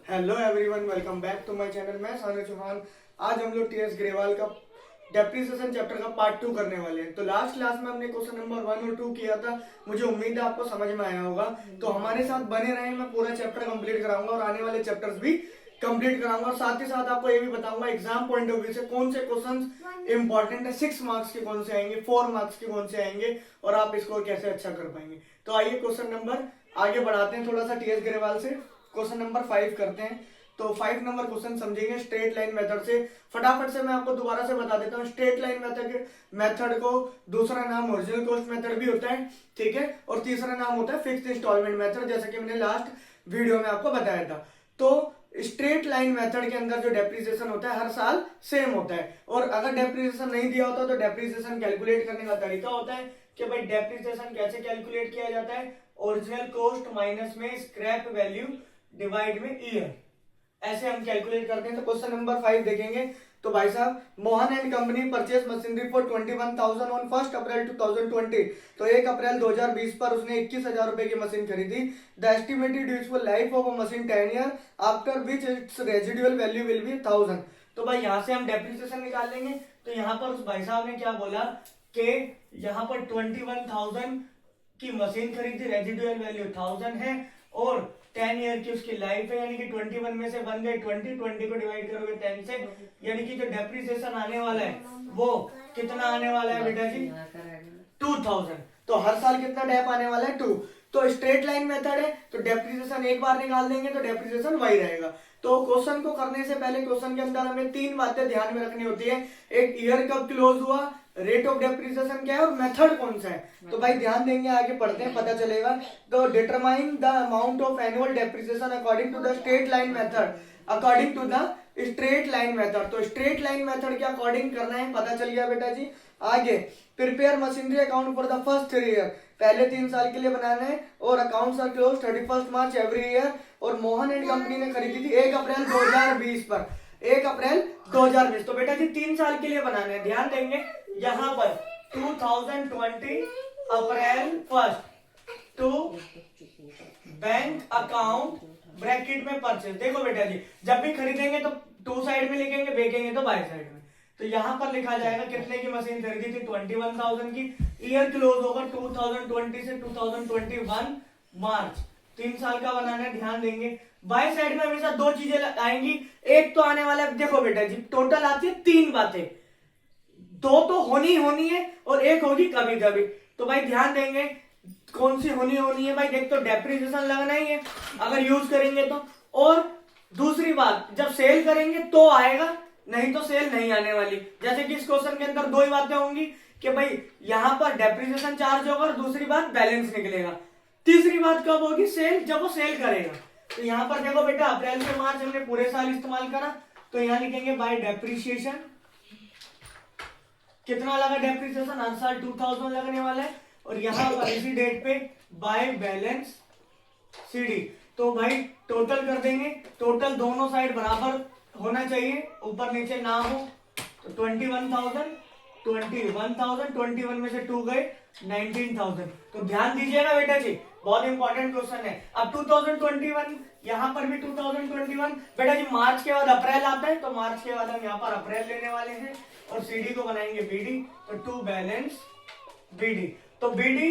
Hello everyone, welcome back to my channel. मैं सानू चौहान। आज हम लोग टीएस ग्रेवाल का डेप्रिसिएशन चैप्टर का पार्ट 2 करने वाले हैं। तो लास्ट क्लास में हमने क्वेश्चन नंबर 1 और 2 किया था। मुझे उम्मीद है आपको समझ में आया होगा। तो हमारे साथ बने रहें, मैं पूरा चैप्टर कंप्लीट कराऊंगा और आने वाले चैप्टर्स भी कंप्लीट कराऊंगा। और साथ ही साथ आपको ये भी बताऊंगा एग्जाम पॉइंट ऑफ व्यू से कौन से क्वेश्चन इंपॉर्टेंट है, 6 मार्क्स के कौन से आएंगे, 4 मार्क्स के कौन से आएंगे और आप स्कोर कैसे अच्छा कर पाएंगे। तो आइए क्वेश्चन नंबर आगे बढ़ाते हैं थोड़ा सा टीएस ग्रेवाल से। क्वेश्चन नंबर 5 करते हैं। तो 5 नंबर क्वेश्चन समझेंगे स्ट्रेट लाइन मेथड से। फटाफट से मैं आपको दोबारा से बता देता हूँ। स्ट्रेट लाइन मेथड को दूसरा नाम ओरिजिनल कॉस्ट मेथड भी होता है, ठीक है, और तीसरा नाम होता है फिक्स्ड इंस्टॉलमेंट मेथड, जैसा कि मैंने लास्ट वीडियो में आपको बताया था। तो स्ट्रेट लाइन मेथड के अंदर जो डेप्रिसिएशन होता है हर साल सेम होता है। और अगर डेप्रिसिएशन नहीं दिया होता तो डेप्रिसिएशन कैलकुलेट करने का तरीका होता है कि भाई डेप्रिसिएशन कैसे कैलकुलेट किया जाता है, ओरिजिनल कॉस्ट माइनस में स्क्रैप वैल्यू डिवाइड में ईयर, ऐसे हम कैलकुलेट करते हैं। तो क्वेश्चन नंबर 5 देखेंगे। तो भाई साहब, Mohan and company purchase machinery for 21,000 on 1 अप्रैल 2020। तो 1 अप्रैल 2020 पर उसने 21,000 रुपए की मशीन खरीदी। The estimated useful life of a machine 10 year after which its residual value will B 1000। तो भाई यहाँ से हम डेप्रिसिएशन निकाल लेंगे। तो यहाँ पर उस भाई साहब ने क्या बोला कि यहाँ पर 21,000 की मशीन खरीदी, रेजिडुअल वैल्यू 1000 है और 10 ईयर की उसकी लाइफ है, यानी कि 21 में से बन गए 20 को डिवाइड करोगे 10 से, यानी कि जो डेप्रिसिएशन आने वाला है वो कितना आने वाला है बेटा जी, 2000। तो हर साल कितना डेप आने वाला है, 2। तो स्ट्रेट लाइन मेथड है तो डेप्रिसिएशन एक बार निकाल देंगे तो डेप्रिसिएशन वही रहेगा। तो क्वेश्चन को करने से पहले क्वेश्चन के अंदर हमें 3 बातें ध्यान में रखनी होती है। एक, ईयर कब क्लोज हुआ, रेट ऑफ डेप्रिसिएशन क्या है और मेथड कौन सा है। तो भाई ध्यान देंगे, आगे पढ़ते हैं, पता चलेगा। तो determine the amount of annual depreciation according to the straight line method, according to the straight line method. तो स्ट्रेट लाइन मेथड के अकॉर्डिंग करना है, पता चल गया बेटा जी। आगे, prepare machinery account for the first 3 year, पहले 3 साल के लिए बनाना है। और accounts are close 31 March every year. और मोहन एंड कंपनी ने खरीदी थी 1 अप्रैल 2020 पर, 1 अप्रैल 2020। तो बेटा जी 3 साल के लिए बनाना है, ध्यान देंगे यहाँ पर 2020 अप्रैल 1 टू बैंक अकाउंट ब्रैकेट में परचेज। देखो बेटा जी, जब भी खरीदेंगे तो 2 साइड में लिखेंगे, बेचेंगे तो बाय साइड में। तो यहाँ पर लिखा जाएगा कितने की मशीन खरीदी थी, 21,000 की। ईयर क्लोज होगा 2020 से 2021 मार्च, 3 साल का बनाना है, ध्यान देंगे। बाय साइड में हमेशा 2 चीजें आएंगी। एक तो आने वाला है, देखो बेटा जी टोटल आती है 3 बातें, 2 तो होनी है और एक होगी कभी कभी। तो भाई ध्यान देंगे कौन सी होनी है भाई। देख, तो डेप्रिसिएशन लगना ही है अगर यूज करेंगे तो। और दूसरी बात, जब सेल करेंगे तो आएगा, नहीं तो सेल नहीं आने वाली। जैसे कि इस क्वेश्चन के अंदर 2 ही बातें होंगी कि भाई यहां पर डेप्रिसिएशन चार्ज होगा और दूसरी बात बैलेंस निकलेगा। तीसरी बात कब होगी, सेल, जब वो सेल करेगा। तो यहां पर देखो बेटा, अप्रैल से मार्च हमने पूरे साल इस्तेमाल करा, तो यहां लिखेंगे बाय डेप्रिसिएशन कितना लगा, डेप्रिसिएशन हर साल 2000 लगने वाला है। और यहाँ पर इसी डेट पे बाय बैलेंस सीडी। तो भाई टोटल कर देंगे, टोटल दोनों साइड बराबर होना चाहिए, ऊपर नीचे ना हो। तो 21,000 21 में से 2 गए 19,000। तो ध्यान दीजिएगा बेटा जी, बहुत इंपॉर्टेंट क्वेश्चन है। अब 2021, यहाँ पर भी 2021 बेटा जी, मार्च के बाद अप्रैल आता है तो मार्च के बाद हम यहाँ पर अप्रैल लेने वाले हैं और सीडी को बनाएंगे बीडी। तो टू बैलेंस बीडी, तो बीडी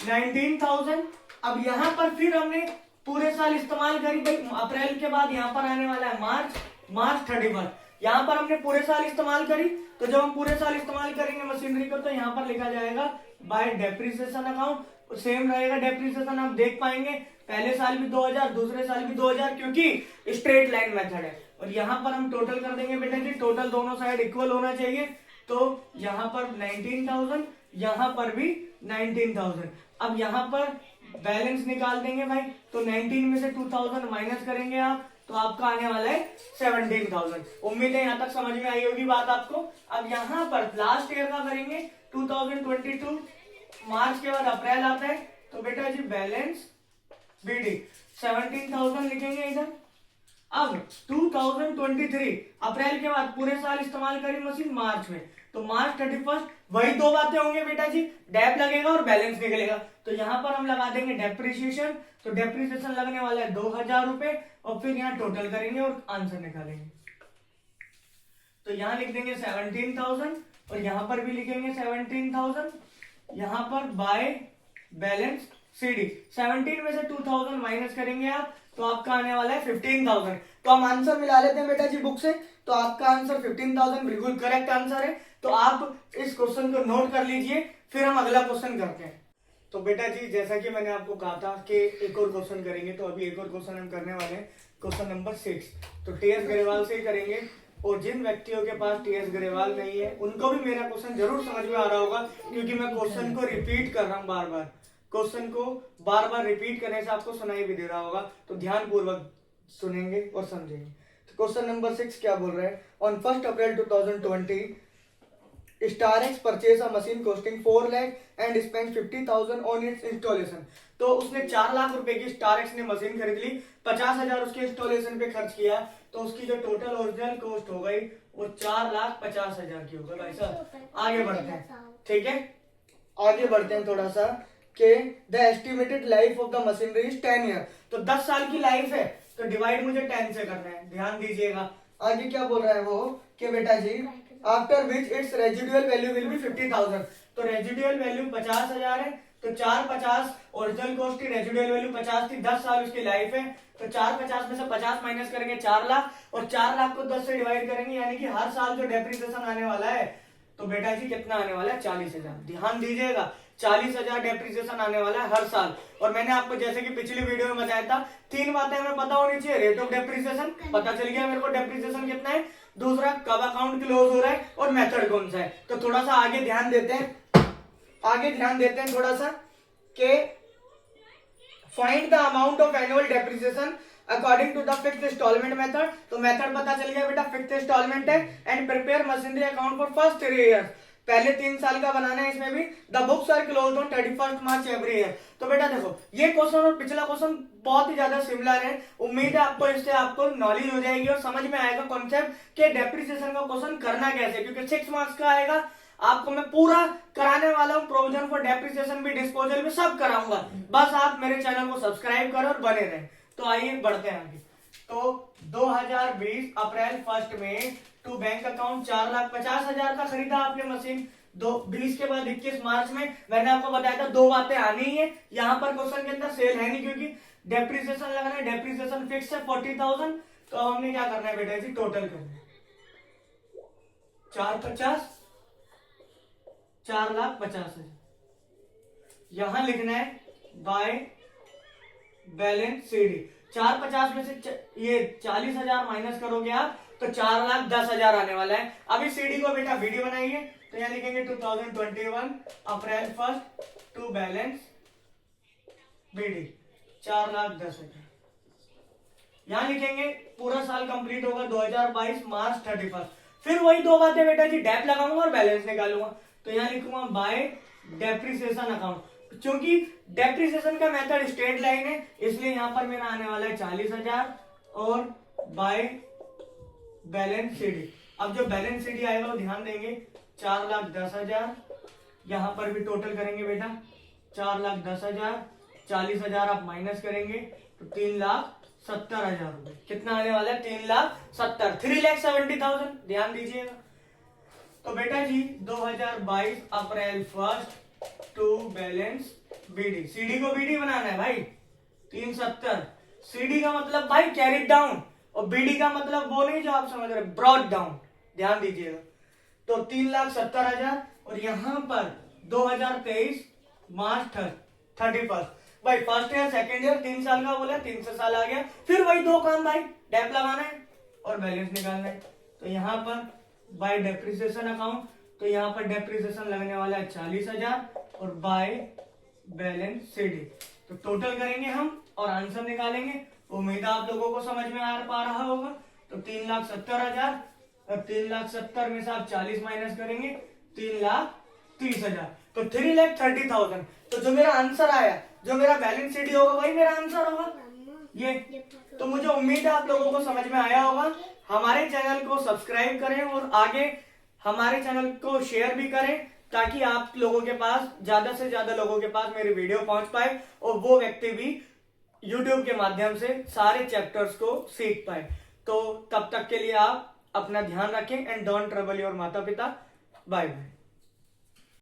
19,000। अब यहाँ पर फिर हमने पूरे साल इस्तेमाल करी भाई, अप्रैल के बाद यहाँ पर आने वाला है मार्च 31। यहाँ पर हमने पूरे साल इस्तेमाल करी, तो जब हम पूरे साल इस्तेमाल करेंगे मशीनरी को तो यहाँ पर लिखा जाएगा बाय डेप्रिसिएशन अकाउंट। सेम रहेगा डेप्रिसिएशन, आप देख पाएंगे पहले साल भी 2000, दूसरे साल भी 2000, क्योंकि स्ट्रेट लाइन मेथड है। और यहाँ पर हम टोटल कर देंगे बेटा जी, टोटल दोनों साइड इक्वल होना चाहिए। तो यहाँ पर 19,000, यहाँ पर भी 19,000। अब यहाँ पर बैलेंस निकाल देंगे भाई, तो 19 में से 2000 माइनस करेंगे आप, तो आपका आने वाला है 17,000। उम्मीद है यहाँ तक समझ में आई होगी बात आपको। अब यहाँ पर लास्ट ईयर का करेंगे, 2022 मार्च के बाद अप्रैल आता है, तो बेटा जी बैलेंस बीडी 17,000 लिखेंगे इधर। अब 2023 अप्रैल के बाद पूरे साल इस्तेमाल करी मशीन मार्च में, तो मार्च 31 वही दो बातें होंगे बेटा जी, डेप लगेगा और बैलेंस निकलेगा। तो यहाँ पर हम लगा देंगे डेप्रिसिएशन, तो डेप्रिसिएशन लगने वाला है 2000 रुपए, और फिर यहाँ टोटल करेंगे और आंसर निकालेंगे। तो यहाँ लिख देंगे 17,000 और यहाँ पर भी लिखेंगे 17,000, यहाँ पर बाय बैलेंस सीडी। 17 में से 2000 माइनस करेंगे आप, तो आपका आने वाला है 15,000। तो हम आंसर मिला लेते हैं बेटा जी बुक से, तो आपका आंसर 15,000 बिल्कुल करेक्ट आंसर है। तो आप इस क्वेश्चन को नोट कर लीजिए, फिर हम अगला क्वेश्चन करते हैं। तो बेटा जी जैसा कि मैंने आपको कहा था कि एक और क्वेश्चन करेंगे, तो अभी एक और क्वेश्चन हम करने वाले हैं, क्वेश्चन नंबर 6। तो टीएस ग्रेवाल से ही करेंगे, और जिन व्यक्तियों के पास टीएस ग्रेवाल नहीं है उनको भी मेरा क्वेश्चन जरूर समझ में आ रहा होगा, क्योंकि मैं क्वेश्चन को रिपीट कर रहा हूँ बार बार, क्वेश्चन को बार बार रिपीट करने से आपको सुनाई भी दे रहा होगा। तो ध्यान पूर्वक सुनेंगे और समझेंगे। तो क्वेश्चन नंबर 6 क्या बोल रहा है, on 1 April 2020 Starex purchase a machine costing 4 lakh and spend 50,000 on it's installation. तो उसने 4 लाख रुपए की स्टारेक्स ने मशीन खरीद ली, 50,000 उसके इंस्टॉलेशन पे खर्च किया, तो उसकी जो टोटल ओरिजिनल कॉस्ट हो गई वो 4,50,000 की हो गई। भाई साहब आगे बढ़ते हैं, ठीक है, आगे बढ़ते हैं थोड़ा सा, कि the estimated life of the machinery is 10 year. तो 10 साल की लाइफ है, तो डिवाइड मुझे 10 से करना है, ध्यान दीजिएगा। आगे क्या बोल रहा है वो, कि बेटा जी after which its residual value will be 50,000। तो रेजिडुअल वैल्यू 50,000 है, तो 450 ओरिजिनल कॉस्ट की, रेजिडुअल वैल्यू 50 थी, 10 साल उसकी लाइफ है, तो 450 में से 50 माइनस करेंगे 4 लाख, और 4 लाख को 10 से डिवाइड करेंगे, यानी कि हर साल जो डेप्रिसिएशन आने वाला है, तो बेटा जी कितना आने वाला है, 40,000। ध्यान दीजिएगा, 40,000 डेप्रिसिएशन आने वाला है हर साल। और मैंने आपको जैसे कि पिछली वीडियो में बताया था, 3 बातें हमें पता होनी चाहिए, रेट ऑफ डेप्रिसिएशन पता चल गया मेरे को डेप्रिसिएशन कितना है, दूसरा कब अकाउंट क्लोज हो रहा है, और मेथड कौन सा है। तो थोड़ा सा आगे ध्यान देते हैं थोड़ा सा, कि find the amount of annual depreciation according to the fixed instalment method. तो मेथड पता चल गया बेटा, फिक्स्ड इंस्टॉलमेंट है, and prepare machinery account for first 3 years. पहले 3 साल का बनाना है, इसमें भी the books are closed on 31 March every year. तो बेटा देखो, ये क्वेश्चन और पिछला क्वेश्चन बहुत ही ज्यादा सिमिलर है। उम्मीद है आपको इससे आपको नॉलेज हो जाएगी और समझ में आएगा कॉन्सेप्ट के डेप्रिसिएशन का क्वेश्चन करना कैसे, क्योंकि 6 मार्क्स का आएगा। आपको मैं पूरा कराने वाला हूँ, प्रोविजन फॉर डेप्रिसिएशन भी, डिस्पोजल भी, सब कराऊंगा। बस आप मेरे चैनल को सब्सक्राइब करो और बने रहें। तो आइए बढ़ते हैं आगे। तो 2020 अप्रैल 1 में टू बैंक अकाउंट 4,50,000 का खरीदा आपने मशीन। 20 के बाद 21 मार्च में मैंने आपको बताया था 2 बातें आनी ही है। यहाँ पर क्वेश्चन के अंदर सेल है नहीं, क्योंकि डेप्रिसिएशन लगना है, डेप्रिसिएशन फिक्स है 40,000। तो हमने क्या करना है बेटा जी, टोटल करना है 450, 4,50,000। यहां लिखना है बाय बैलेंस सीडी। 450 में से ये 40,000 माइनस करोगे आप, तो 4,10,000 आने वाला है। अभी सीडी को बेटा वीडियो बनाइए, तो यहाँ लिखेंगे 2021 अप्रैल 1 टू बैलेंस बीडी 4,10,000। यहाँ लिखेंगे पूरा साल कंप्लीट होगा 2022 मार्च 31। फिर वही 2 बातें बेटा जी, डेप लगाऊंगा और बैलेंस निकालूंगा। तो यहाँ लिखूंगा बाय डेप्रिसिएशन अकाउंट, क्योंकि डेप्रिसिएशन का मेथड स्ट्रेट लाइन है, इसलिए यहाँ पर मेरा आने वाला है 40,000 और बाय बैलेंस सीडी। अब जो बैलेंस सीडी आएगा वो ध्यान देंगे 4,10,000। यहाँ पर भी टोटल करेंगे बेटा 4,10,000, 40,000 आप माइनस करेंगे तो 3,70,000 रुपए। कितना आने वाला है, 3,70,000, 3,70,000। ध्यान दीजिएगा। तो बेटा जी 2022 अप्रैल 1 टू बैलेंस बीडी, सीडी को बीडी बनाना है भाई, 370। सीडी का मतलब भाई कैरी डाउन, और बीडी का मतलब वो नहीं जो आप समझ रहे, ब्रॉड डाउन। ध्यान दीजिएगा। तो 3,70,000, और यहां पर 2023 मार्च 31। भाई फर्स्ट ईयर सेकेंड ईयर 3 साल का बोला, 3 से साल आ गया। फिर वही 2 काम भाई, डेप लगाना है और बैलेंस निकालना है। तो यहाँ पर बाय डेप्रिसिएशन अकाउंट, तो यहाँ पर डेप्रिसिएशन लगने वाला है 40,000 और बाय बैलेंस सीडी। तो टोटल करेंगे हम और आंसर निकालेंगे। उम्मीद है आप लोगों को समझ में आ पा रहा होगा। तो 3,70,000 और 3,70,000 में से आप 40 माइनस करेंगे, 3,30,000, तो 3,30,000। तो जो मेरा आंसर आया, जो मेरा बैलेंस सीडी होगा वही मेरा आंसर होगा ये। तो मुझे उम्मीद है आप लोगों को समझ में आया होगा। हमारे चैनल को सब्सक्राइब करें और आगे हमारे चैनल को शेयर भी करें ताकि आप लोगों के पास, ज्यादा से ज्यादा लोगों के पास मेरी वीडियो पहुंच पाए और वो व्यक्ति भी यूट्यूब के माध्यम से सारे चैप्टर्स को सीख पाए। तो तब तक के लिए आप अपना ध्यान रखें एंड डोंट ट्रबल योर माता पिता। Bye bye.